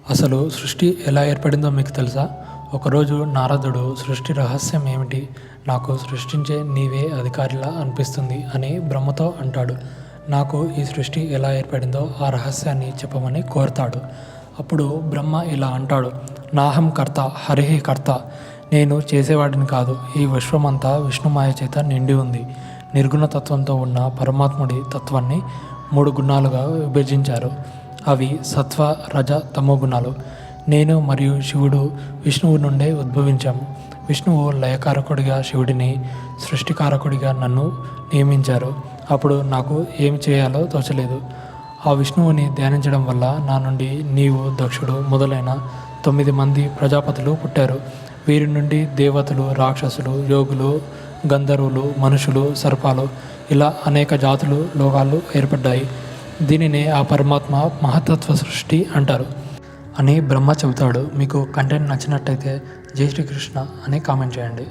అసలు సృష్టి ఎలా ఏర్పడిందో మీకు తెలుసా? ఒకరోజు నారదుడు సృష్టి రహస్యం ఏమిటి? నాకు సృష్టించే నీవే అధికారిలా అనిపిస్తుంది అని బ్రహ్మతో అంటాడు. నాకు ఈ సృష్టి ఎలా ఏర్పడిందో ఆ రహస్యాన్ని చెప్పమని కోరతాడు. అప్పుడు బ్రహ్మ ఇలా అంటాడు, నాహం కర్త హరిహి కర్త. నేను చేసేవాడిని కాదు. ఈ విశ్వమంతా విష్ణుమాయ చేత నిండి ఉంది. నిర్గుణ తత్వంతో ఉన్న పరమాత్ముడి తత్వాన్ని 3 గుణాలుగా విభజించారు. అవి సత్వ, రజ, తమో గుణాలు. నేను మరియు శివుడు విష్ణువు నుండే ఉద్భవించాము. విష్ణువు లయకారకుడిగా శివుడిని, సృష్టికారకుడిగా నన్ను నియమించారు. అప్పుడు నాకు ఏమి చేయాలో తోచలేదు. ఆ విష్ణువుని ధ్యానించడం వల్ల నా నుండి నీవు, దక్షుడు మొదలైన 9 మంది ప్రజాపతులు పుట్టారు. వీరి నుండి దేవతలు, రాక్షసులు, యోగులు, గంధర్వులు, మనుషులు, సర్పాలు ఇలా అనేక జాతులు, లోకాలు ఏర్పడ్డాయి. దీనినే ఆ పరమాత్మ మహత్తత్వ సృష్టి అంటారు అని బ్రహ్మ చెబుతాడు. మీకు కంటెంట్ నచ్చినట్టయితే జై శ్రీకృష్ణ అని కామెంట్ చేయండి.